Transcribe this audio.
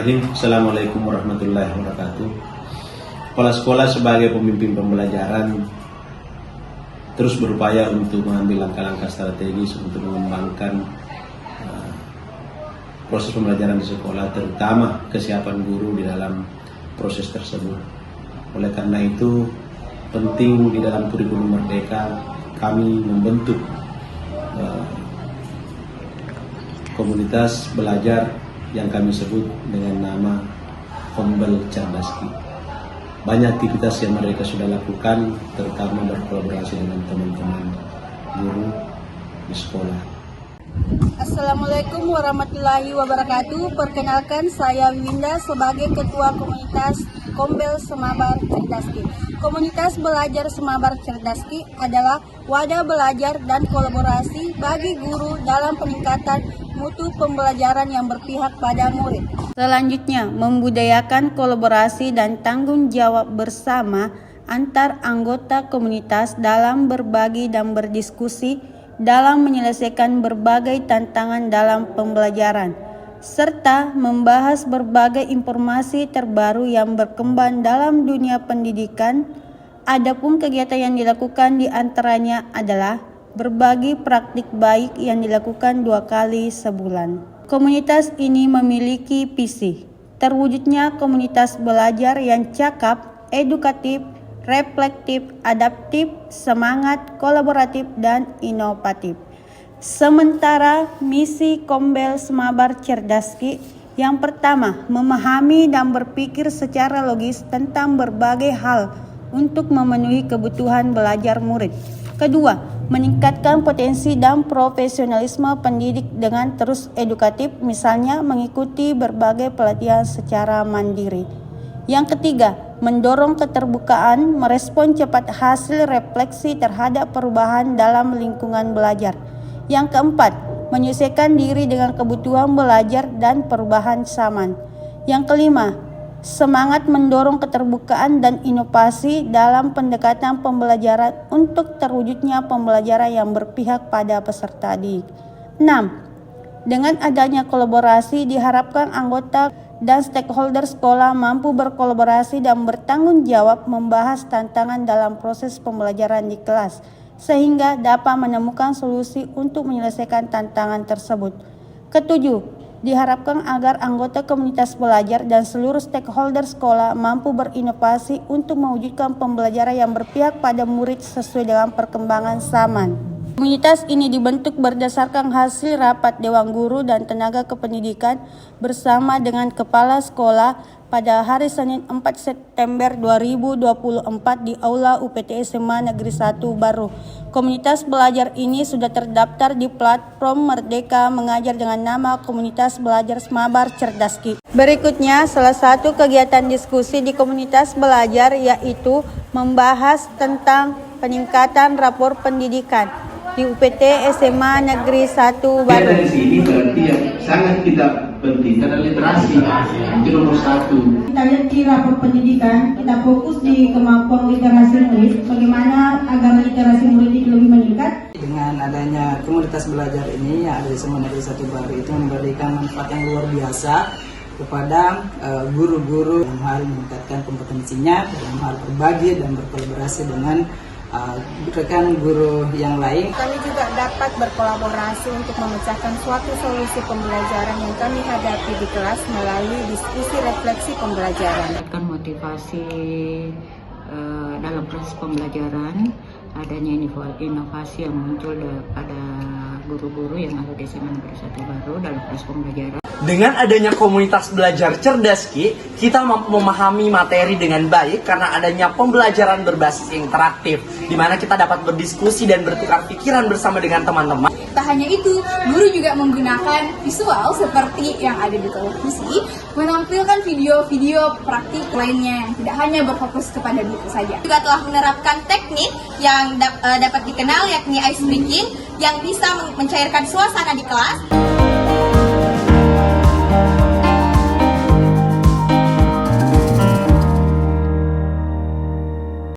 Bismillahirrahmanirrahim. Assalamualaikum warahmatullahi wabarakatuh. Kepala sekolah sebagai pemimpin pembelajaran terus berupaya untuk mengambil langkah-langkah strategis untuk mengembangkan proses pembelajaran di sekolah, terutama kesiapan guru di dalam proses tersebut. Oleh karena itu, penting di dalam kurikulum Merdeka kami membentuk komunitas belajar yang kami sebut dengan nama Kombel Cerdaski. Banyak aktivitas yang mereka sudah lakukan, terutama berkolaborasi dengan teman-teman guru di sekolah. Assalamualaikum warahmatullahi wabarakatuh. Perkenalkan, saya Winda sebagai Ketua Komunitas Kombel Semabar Cerdaski. Komunitas Belajar Semabar Cerdaski adalah wadah belajar dan kolaborasi bagi guru dalam peningkatan mutu pembelajaran yang berpihak pada murid. Selanjutnya, membudayakan kolaborasi dan tanggung jawab bersama antar anggota komunitas dalam berbagi dan berdiskusi dalam menyelesaikan berbagai tantangan dalam pembelajaran, serta membahas berbagai informasi terbaru yang berkembang dalam dunia pendidikan. Adapun kegiatan yang dilakukan di antaranya adalah berbagi praktik baik yang dilakukan 2 kali sebulan. Komunitas ini memiliki visi terwujudnya komunitas belajar yang cakap, edukatif, reflektif, adaptif, semangat, kolaboratif, dan inovatif. Sementara misi Kombel Semabar Cerdaski yang pertama, memahami dan berpikir secara logis tentang berbagai hal untuk memenuhi kebutuhan belajar murid. Kedua, meningkatkan potensi dan profesionalisme pendidik dengan terus edukatif, misalnya mengikuti berbagai pelatihan secara mandiri. Yang ketiga, mendorong keterbukaan, merespon cepat hasil refleksi terhadap perubahan dalam lingkungan belajar. Yang keempat, menyesuaikan diri dengan kebutuhan belajar dan perubahan zaman. Yang kelima, semangat mendorong keterbukaan dan inovasi dalam pendekatan pembelajaran untuk terwujudnya pembelajaran yang berpihak pada peserta didik. 6. Dengan adanya kolaborasi diharapkan anggota dan stakeholder sekolah mampu berkolaborasi dan bertanggung jawab membahas tantangan dalam proses pembelajaran di kelas, sehingga dapat menemukan solusi untuk menyelesaikan tantangan tersebut. Ketujuh, diharapkan agar anggota komunitas belajar dan seluruh stakeholder sekolah mampu berinovasi untuk mewujudkan pembelajaran yang berpihak pada murid sesuai dengan perkembangan zaman. Komunitas ini dibentuk berdasarkan hasil rapat Dewan Guru dan Tenaga Kependidikan bersama dengan Kepala Sekolah pada hari Senin 4 September 2024 di Aula UPT SMA Negeri 1 Baru. Komunitas belajar ini sudah terdaftar di platform Merdeka Mengajar dengan nama Komunitas Belajar Semabar Cerdaski. Berikutnya, salah satu kegiatan diskusi di komunitas belajar yaitu membahas tentang peningkatan rapor pendidikan di UPT SMA Negeri 1 Baru. Dari sini berarti yang sangat kita pentingkan adalah literasi. Itu nomor 1. Kita lihat di rapor pendidikan, kita fokus di kemampuan literasi murid, bagaimana agar literasi murid itu lebih meningkat. Dengan adanya komunitas belajar ini yang ada di SMA Negeri 1 Baru itu memberikan manfaat yang luar biasa kepada guru-guru dalam hal meningkatkan kompetensinya, dalam hal berbagi dan berkolaborasi dengan rekan guru yang lain. Kami juga dapat berkolaborasi untuk memecahkan suatu solusi pembelajaran yang kami hadapi di kelas melalui diskusi refleksi pembelajaran. Motivasi dalam proses pembelajaran, adanya inovasi yang muncul pada guru-guru yang ada di SMA Negeri 1 Baru dalam proses pembelajaran. Dengan adanya komunitas belajar Cerdaski, kita mampu memahami materi dengan baik karena adanya pembelajaran berbasis interaktif, di mana kita dapat berdiskusi dan bertukar pikiran bersama dengan teman-teman. Tak hanya itu, guru juga menggunakan visual seperti yang ada di televisi, menampilkan video-video praktik lainnya yang tidak hanya berfokus kepada buku saja. Juga telah menerapkan teknik yang dapat dikenal yakni ice breaking yang bisa mencairkan suasana di kelas.